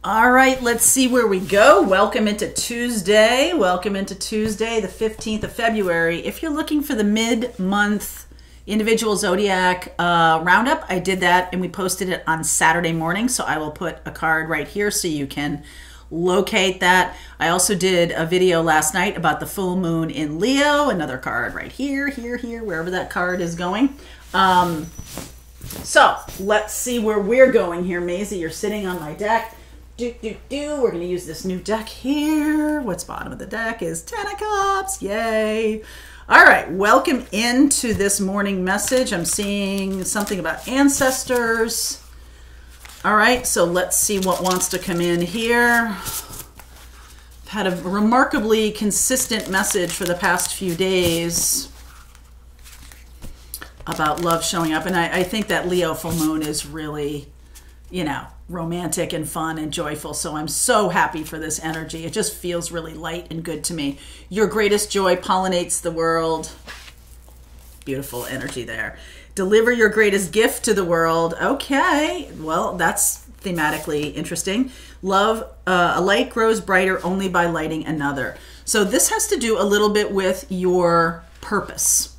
All right, let's see where we go. Welcome into Tuesday. Welcome into Tuesday, the 15th of February. If you're looking for the mid-month individual zodiac roundup, I did that and we posted it on Saturday morning. So I will put a card right here so you can locate that. I also did a video last night about the full moon in Leo. Another card right here, wherever that card is going. So let's see where we're going here. Maisie, you're sitting on my deck. We're going to use this new deck here. What's bottom of the deck is Ten of Cups. Yay. All right. Welcome into this morning message. I'm seeing something about ancestors. All right. So let's see what wants to come in here. I've had a remarkably consistent message for the past few days about love showing up. And I think that Leo full moon is really, romantic and fun and joyful. So I'm so happy for this energy. It just feels really light and good to me. Your greatest joy pollinates the world. Beautiful energy there. Deliver your greatest gift to the world. Okay, well, that's thematically interesting. Love, a light grows brighter only by lighting another. So this has to do a little bit with your purpose.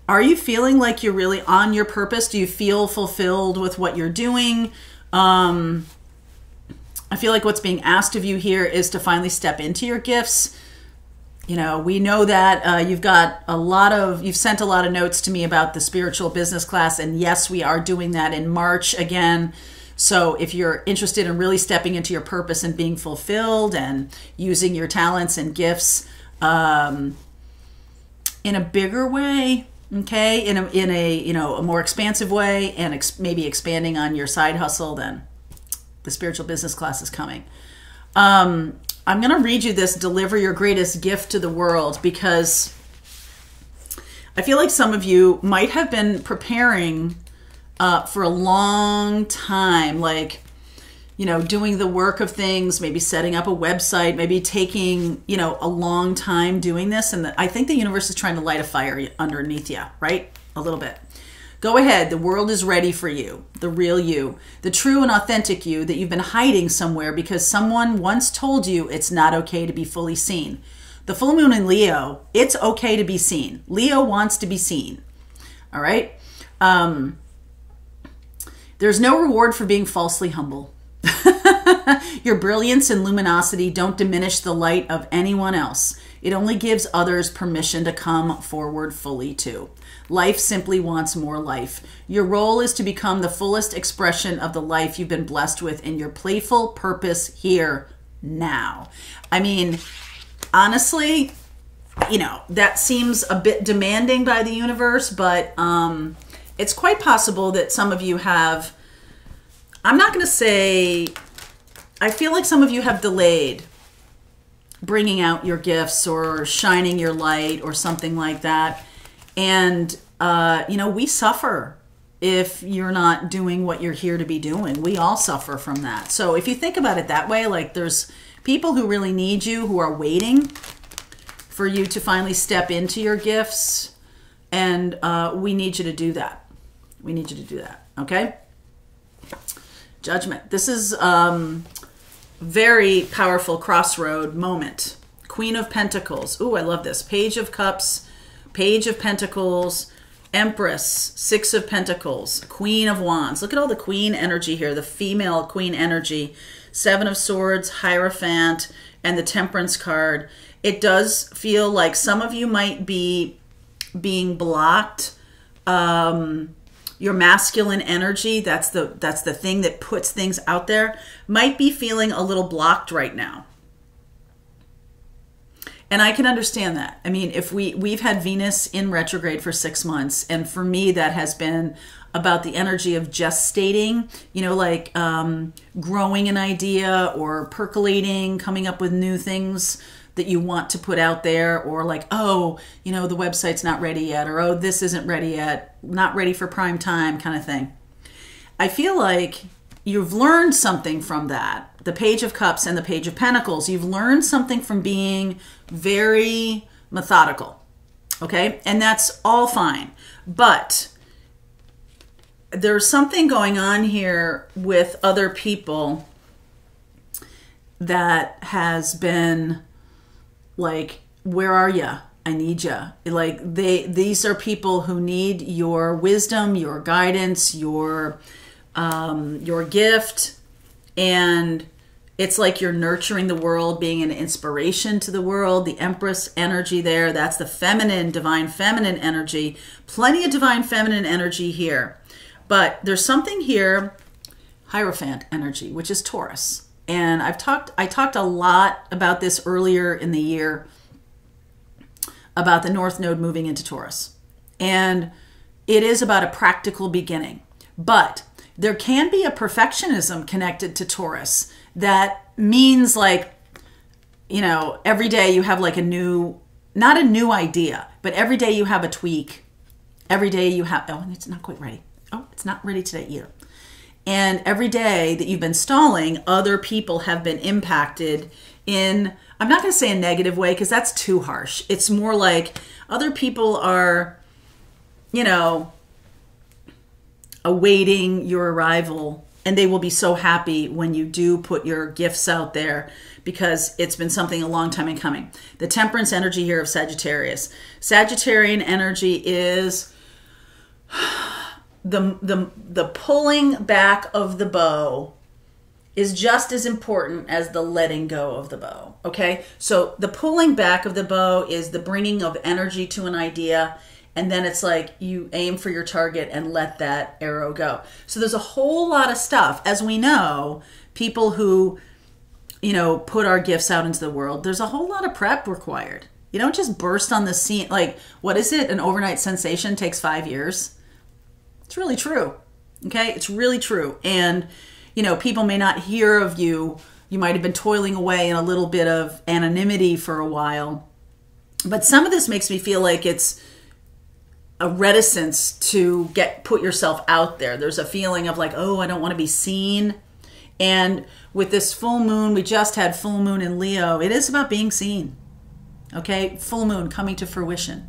Are you feeling like you're really on your purpose? Do you feel fulfilled with what you're doing? I feel like what's being asked of you here is to finally step into your gifts. We know that you've sent a lot of notes to me about the spiritual business class. And yes, we are doing that in March again. So if you're interested in really stepping into your purpose and being fulfilled and using your talents and gifts in a bigger way, okay, in a more expansive way, and maybe expanding on your side hustle, then the spiritual business class is coming. I'm going to read you this, deliver your greatest gift to the world, because I feel like some of you might have been preparing for a long time, like, doing the work of things, maybe setting up a website, maybe taking, a long time doing this. And I think the universe is trying to light a fire underneath you, right? A little bit. Go ahead. The world is ready for you. The real you, the true and authentic you that you've been hiding somewhere because someone once told you it's not okay to be fully seen. The full moon in Leo, it's okay to be seen. Leo wants to be seen. All right. There's no reward for being falsely humble. Your brilliance and luminosity don't diminish the light of anyone else. It only gives others permission to come forward fully too. Life simply wants more life. Your role is to become the fullest expression of the life you've been blessed with in your playful purpose here now. I mean, honestly, that seems a bit demanding by the universe, but it's quite possible that some of you have, I'm not going to say, I feel like some of you have delayed bringing out your gifts or shining your light or something like that. And, we suffer if you're not doing what you're here to be doing. We all suffer from that. So if you think about it that way, like there's people who really need you, who are waiting for you to finally step into your gifts. And we need you to do that. We need you to do that. Okay? Judgment. This is very powerful crossroad moment. Queen of Pentacles. Ooh, I love this. Page of Cups, Page of Pentacles, Empress, Six of Pentacles, Queen of Wands. Look at all the queen energy here, the female queen energy. Seven of Swords, Hierophant, and the Temperance card. It does feel like some of you might be being blocked. Your masculine energy, that's the thing that puts things out there, might be feeling a little blocked right now. And I can understand that. I mean, if we've had Venus in retrograde for 6 months, and for me that has been about the energy of gestating, like growing an idea or percolating, coming up with new things that you want to put out there, or like, oh, the website's not ready yet, or oh, this isn't ready yet, not ready for prime time kind of thing. I feel like you've learned something from that. The Page of Cups and the Page of Pentacles. You've learned something from being very methodical. Okay? And that's all fine. But there's something going on here with other people that has been like, where are ya? I need ya. Like these are people who need your wisdom, your guidance, your gift. And it's like you're nurturing the world, being an inspiration to the world. The Empress energy there, that's the feminine, divine feminine energy. Plenty of divine feminine energy here. But there's something here, Hierophant energy, which is Taurus. And I talked a lot about this earlier in the year, about the North Node moving into Taurus. And it is about a practical beginning. But there can be a perfectionism connected to Taurus that means, like, you know, every day you have like a new, not a new idea, but every day you have a tweak. Every day you have, oh, it's not quite ready. Oh, it's not ready today either. And every day that you've been stalling, other people have been impacted in, I'm not going to say a negative way because that's too harsh. It's more like other people are, you know, awaiting your arrival, and they will be so happy when you do put your gifts out there, because it's been something a long time in coming. The Temperance energy here of Sagittarius. Sagittarian energy is the pulling back of the bow is just as important as the letting go of the bow, okay? So the pulling back of the bow is the bringing of energy to an idea, and then it's like you aim for your target and let that arrow go. So there's a whole lot of stuff. As we know, people who, you know, put our gifts out into the world, there's a whole lot of prep required. You don't just burst on the scene. Like, what is it? An overnight sensation takes 5 years. It's really true. Okay? It's really true. And, you know, people may not hear of you. You might have been toiling away in a little bit of anonymity for a while. But some of this makes me feel like it's a reticence to put yourself out there. There's a feeling of like, oh, I don't want to be seen. And with this full moon, we just had full moon in Leo. It is about being seen. Okay? Full moon coming to fruition.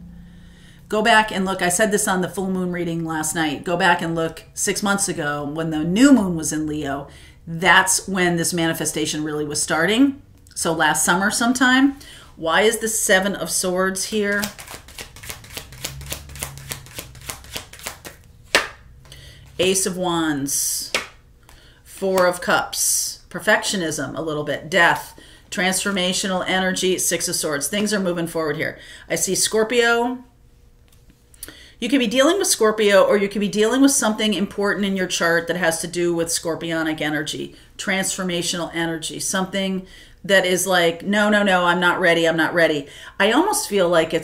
Go back and look. I said this on the full moon reading last night. Go back and look 6 months ago when the new moon was in Leo. That's when this manifestation really was starting. So last summer sometime. Why is the Seven of Swords here? Ace of Wands, Four of Cups, perfectionism a little bit, death, transformational energy, Six of Swords. Things are moving forward here. I see Scorpio. You could be dealing with Scorpio, or you could be dealing with something important in your chart that has to do with scorpionic energy, transformational energy, something that is like, no, I'm not ready. I'm not ready. I almost feel like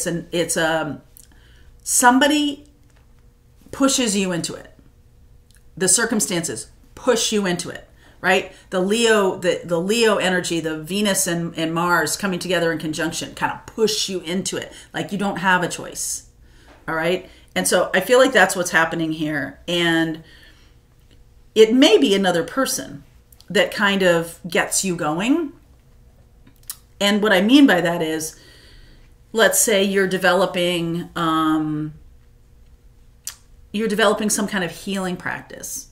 somebody pushes you into it. The circumstances push you into it, right? The Leo energy, the Venus and Mars coming together in conjunction kind of push you into it. Like you don't have a choice, all right? And so I feel like that's what's happening here. And it may be another person that kind of gets you going. And what I mean by that is, let's say you're developing some kind of healing practice,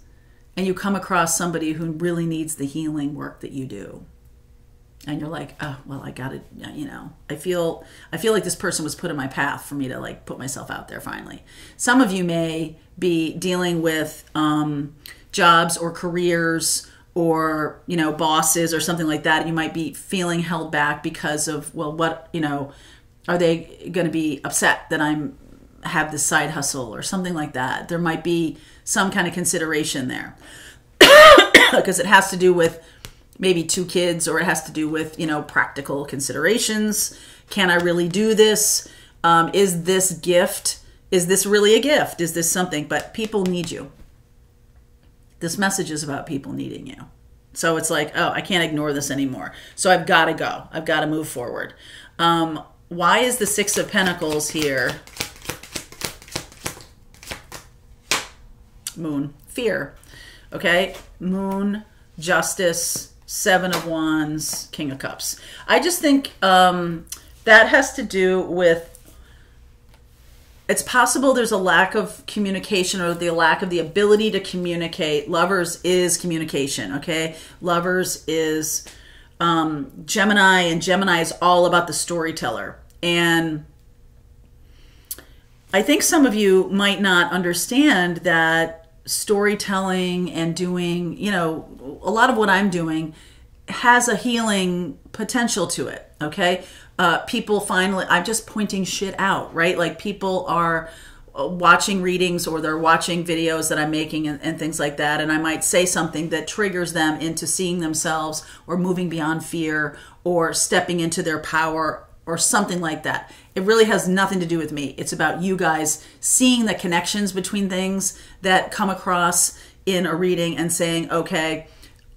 and you come across somebody who really needs the healing work that you do. And you're like, oh, well, I got to, you know, I feel like this person was put in my path for me to like put myself out there finally. Some of you may be dealing with jobs or careers or, you know, bosses or something like that. You might be feeling held back because of, well, what, you know, are they going to be upset that have this side hustle or something like that? There might be some kind of consideration there because it has to do with maybe 2 kids, or it has to do with, you know, practical considerations. Can I really do this? Is this gift? Is this really a gift? Is this something? But people need you. This message is about people needing you. So it's like, oh, I can't ignore this anymore. So I've got to go. I've got to move forward. Why is the Six of Pentacles here? Moon. Fear. Okay? Moon, justice, Seven of Wands, King of Cups. I just think that has to do with, it's possible there's a lack of communication or the lack of the ability to communicate. Lovers is communication, okay? Lovers is Gemini, and Gemini is all about the storyteller. And I think some of you might not understand that storytelling and doing, you know, a lot of what I'm doing has a healing potential to it, okay? People finally, I'm just pointing shit out, right? Like people are watching readings or they're watching videos that I'm making and things like that. And I might say something that triggers them into seeing themselves or moving beyond fear or stepping into their power or something like that. It really has nothing to do with me. It's about you guys seeing the connections between things that come across in a reading and saying, okay,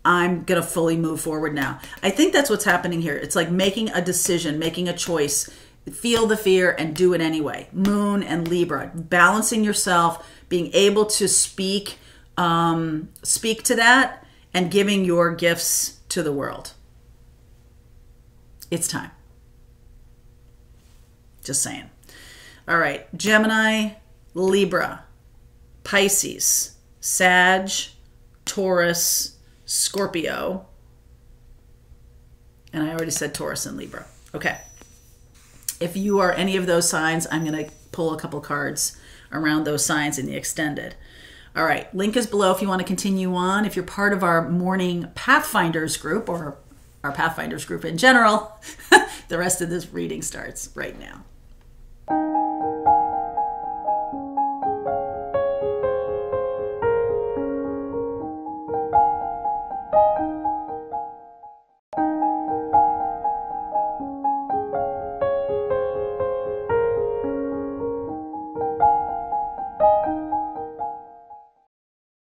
I'm going to fully move forward now. I think that's what's happening here. It's like making a decision, making a choice. Feel the fear and do it anyway. Moon and Libra, balancing yourself, being able to speak to that and giving your gifts to the world. It's time. Just saying. All right, Gemini, Libra, Pisces, Sag, Taurus, Scorpio, and I already said Taurus and Libra. Okay. If you are any of those signs, I'm going to pull a couple cards around those signs in the extended. All right, link is below if you want to continue on. If you're part of our morning Pathfinders group or our Pathfinders group in general, the rest of this reading starts right now.